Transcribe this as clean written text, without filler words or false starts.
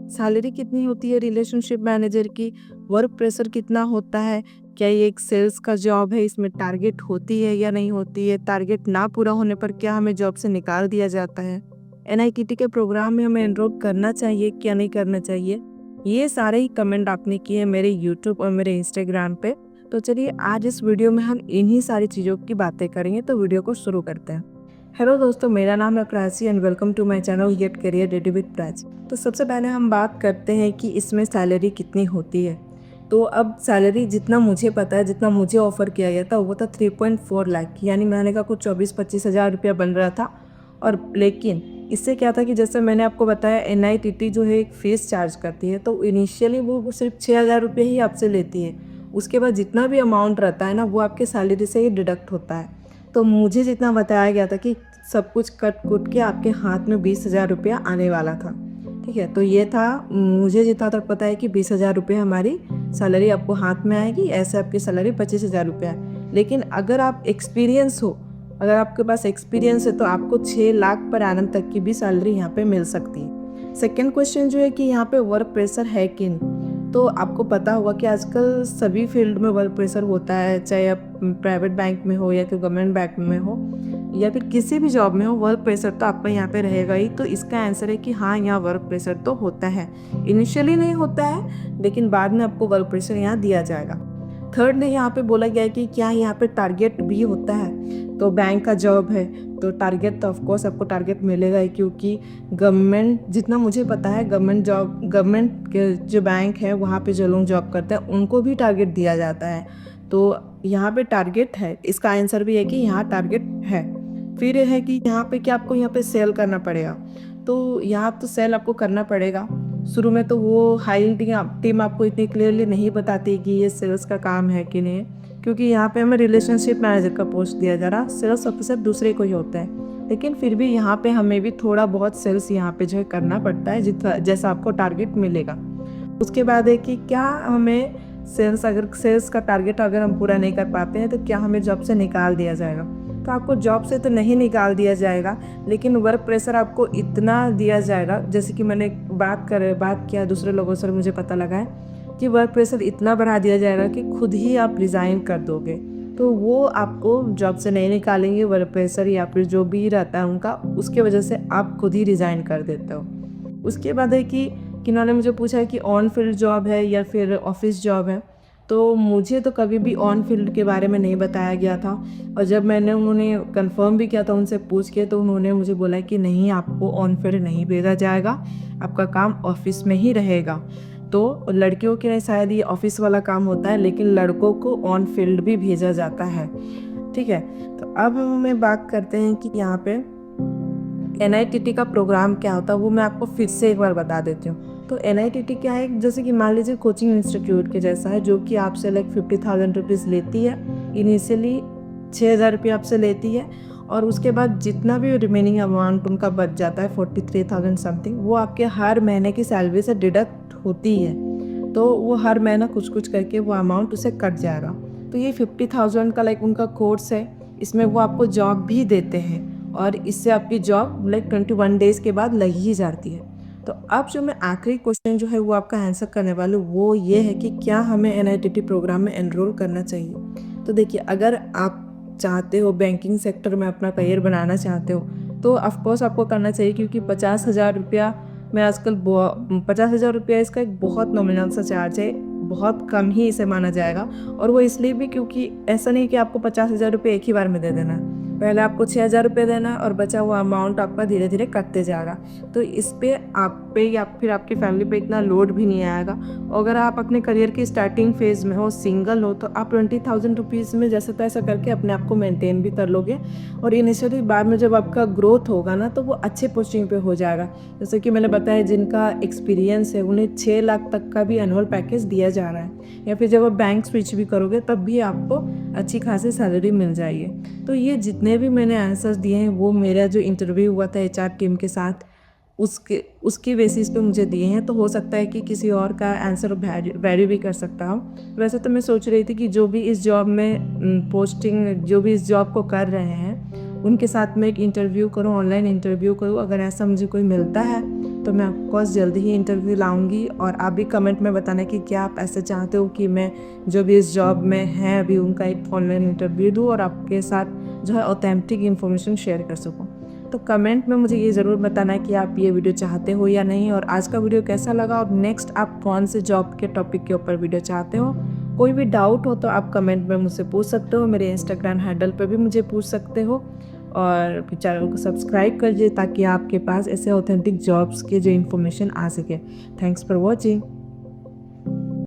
Salary कितनी होती है रिलेशनशिप मैनेजर की, वर्क प्रेशर कितना होता है, क्या ये एक सेल्स का जॉब है, इसमें टारगेट होती है या नहीं होती है, टारगेट ना पूरा होने पर क्या हमें जॉब से निकाल दिया जाता है, एनआईटीटी के प्रोग्राम में हमें एनरोल करना चाहिए क्या नहीं करना चाहिए, ये सारे ही कमेंट आपने किए मेरे यूट्यूब और मेरे इंस्टाग्राम पे। तो चलिए आज इस वीडियो में हम इन्हीं सारी चीज़ों की बातें करेंगे, तो वीडियो को शुरू करते हैं। हेलो दोस्तों, मेरा नाम है Prachi and welcome to my channel get career ready with Prachi. तो सबसे पहले हम बात करते हैं कि इसमें सैलरी कितनी होती है। तो अब सैलरी जितना मुझे पता है, जितना मुझे ऑफ़र किया गया था वो था 3.4 लाख, यानी मैंने कहा कुछ 24-25 हज़ार रुपया बन रहा था। और लेकिन इससे क्या था कि जैसे मैंने आपको बताया एनआईटीटी जो है एक फ़ीस चार्ज करती है, तो इनिशियली वो सिर्फ 6,000 रुपये ही आपसे लेती है। उसके बाद जितना भी अमाउंट रहता है ना, वो आपके सैलरी से ही डिडक्ट होता है। तो मुझे जितना बताया गया था कि सब कुछ कट कुट के आपके हाथ में 20,000 रुपया आने वाला था। ठीक है, तो ये था, मुझे जितना तक पता है कि 20,000 रुपये हमारी सैलरी आपको हाथ में आएगी, ऐसे आपकी सैलरी 25,000 रुपया है। लेकिन अगर आप एक्सपीरियंस हो, अगर आपके पास एक्सपीरियंस है, तो आपको 6 लाख पर एनम तक की भी सैलरी यहाँ पे मिल सकती है। सेकेंड क्वेश्चन जो है कि यहाँ पे वर्क प्रेशर है कि नहीं। तो आपको पता होगा कि आजकल सभी फील्ड में वर्क प्रेशर होता है, चाहे आप प्राइवेट बैंक में हो या फिर गवर्नमेंट बैंक में हो या फिर किसी भी जॉब में हो, वर्क प्रेशर तो आपका यहाँ पे रहेगा ही। तो इसका आंसर है कि हाँ, यहाँ वर्क प्रेशर तो होता है। इनिशियली नहीं होता है, लेकिन बाद में आपको वर्क प्रेशर यहाँ दिया जाएगा। थर्ड ने यहाँ पे बोला गया है कि क्या यहाँ पे टारगेट भी होता है। तो बैंक का जॉब है तो टारगेट तो ऑफकोर्स आपको टारगेट मिलेगा ही, क्योंकि गवर्नमेंट, जितना मुझे पता है, गवर्नमेंट के जो बैंक है वहाँ पे जो लोग जॉब करते हैं उनको भी टारगेट दिया जाता है। तो यहाँ पे टारगेट है, इसका आंसर भी है कि यहाँ टारगेट है। फिर है कि यहाँ पे क्या आपको यहाँ पे सेल करना पड़ेगा। तो यहाँ तो सेल आपको करना पड़ेगा। शुरू में तो वो हायरिंग टीम आपको इतनी क्लियरली नहीं बताती कि ये सेल्स का काम है कि नहीं, क्योंकि यहाँ पे हमें रिलेशनशिप मैनेजर का पोस्ट दिया जा रहा, सेल्स ऑफिसर दूसरे को ही होता है। लेकिन फिर भी यहाँ पे हमें भी थोड़ा बहुत सेल्स यहाँ पे जो है करना पड़ता है, जितना जैसा आपको टारगेट मिलेगा। उसके बाद है कि क्या हमें सेल्स का टारगेट अगर हम पूरा नहीं कर पाते हैं तो क्या हमें जॉब से निकाल दिया जाएगा। तो आपको जॉब से तो नहीं निकाल दिया जाएगा, लेकिन वर्क प्रेशर आपको इतना दिया जाएगा, जैसे कि मैंने बात किया दूसरे लोगों से, मुझे पता लगा है कि वर्क प्रेशर इतना बढ़ा दिया जाएगा कि खुद ही आप रिज़ाइन कर दोगे। तो वो आपको जॉब से नहीं निकालेंगे, वर्क प्रेशर या फिर जो भी रहता है उनका, उसके वजह से आप खुद ही रिज़ाइन कर देते हो। उसके बाद है कि किन्होंने मुझे पूछा है कि ऑन फील्ड जॉब है या फिर ऑफिस जॉब है। तो मुझे तो कभी भी ऑन फील्ड के बारे में नहीं बताया गया था, और जब उन्होंने कंफर्म भी किया था उनसे पूछ के, तो उन्होंने मुझे बोला कि नहीं, आपको ऑन फील्ड नहीं भेजा जाएगा, आपका काम ऑफिस में ही रहेगा। तो लड़कियों के लिए शायद ये ऑफिस वाला काम होता है, लेकिन लड़कों को ऑन फील्ड भी भेजा जाता है। ठीक है, तो अब हमें बात करते हैं कि यहाँ पे एनआईटीटी का प्रोग्राम क्या होता है, वो मैं आपको फिर से एक बार बता देती हूँ। तो एनआईटीटी क्या है, जैसे कि मान लीजिए कोचिंग इंस्टीट्यूट के जैसा है, जो कि आपसे 50,000 रुपीज़ लेती है। इनिशियली 6,000 रुपये आपसे लेती है, और उसके बाद जितना भी रिमेनिंग अमाउंट उनका बच जाता है 43,000 समथिंग, वो आपके हर महीने की सैलरी से डिडक्ट होती है। तो वो हर महीना कुछ कुछ करके वो अमाउंट उसे कट जाएगा। तो ये 50,000 का उनका कोर्स है, इसमें वो आपको जॉब भी देते हैं, और इससे आपकी जॉब 21 डेज़ के बाद लग ही जाती है। तो अब जो मैं आखिरी क्वेश्चन जो है वो आपका आंसर करने वाली हूँ, वो ये है कि क्या हमें एनआईटीटी प्रोग्राम में एनरोल करना चाहिए। तो देखिए, अगर आप चाहते हो बैंकिंग सेक्टर में अपना करियर बनाना चाहते हो, तो ऑफकोर्स आपको करना चाहिए, क्योंकि 50,000 रुपया में आजकल 50,000 रुपया इसका एक बहुत नॉमिनल सा चार्ज है, बहुत कम ही इसे माना जाएगा। और वो इसलिए भी क्योंकि ऐसा नहीं कि आपको 50,000 रुपये एक ही बार में दे देना है, पहले आपको 6,000 रुपये देना, और बचा हुआ अमाउंट आपका धीरे धीरे कटते जाएगा। तो इस पे आप पे या फिर आपकी फैमिली पे इतना लोड भी नहीं आएगा। अगर आप अपने करियर की स्टार्टिंग फेज़ में हो, सिंगल हो, तो आप 20,000 रुपीज़ में जैसे तैसा करके अपने आप को मेंटेन भी कर लोगे। और इनिशियली बाद में जब आपका ग्रोथ होगा ना, तो वो अच्छे पोस्टिंग पे हो जाएगा। जैसे कि मैंने बताया, जिनका एक्सपीरियंस है उन्हें 6 लाख तक का भी एनुअल पैकेज दिया जा रहा है, या फिर जब आप बैंक स्विच भी करोगे तब भी आपको अच्छी खासी सैलरी मिल जाएगी। तो ये जितने भी मैंने आंसर्स दिए हैं, वो मेरा जो इंटरव्यू हुआ था एचआर टीम के साथ, उसकी बेसिस पे मुझे दिए हैं। तो हो सकता है कि किसी और का आंसर वैरी भी कर सकता हूँ। वैसे तो मैं सोच रही थी कि जो भी इस जॉब में जो भी इस जॉब को कर रहे हैं, उनके साथ मैं एक इंटरव्यू करूँ, ऑनलाइन इंटरव्यू करूँ। अगर ऐसा मुझे कोई मिलता है तो मैं ऑफकोर्स जल्दी ही इंटरव्यू लाऊंगी। और आप भी कमेंट में बताना कि क्या आप ऐसे चाहते हो कि मैं जो भी इस जॉब में है अभी उनका एक ऑनलाइन इंटरव्यू दूँ और आपके साथ जो है ऑथेंटिक इन्फॉर्मेशन शेयर कर सकूँ। तो कमेंट में मुझे ये ज़रूर बताना है कि आप ये वीडियो चाहते हो या नहीं, और आज का वीडियो कैसा लगा, और नेक्स्ट आप कौन से जॉब के टॉपिक के ऊपर वीडियो चाहते हो। कोई भी डाउट हो तो आप कमेंट में मुझसे पूछ सकते हो, मेरे इंस्टाग्राम हैंडल पर भी मुझे पूछ सकते हो। और चैनल को सब्सक्राइब कर दीजिए ताकि आपके पास ऐसे ऑथेंटिक जॉब्स के जो इन्फॉर्मेशन आ सके। Thanks for watching.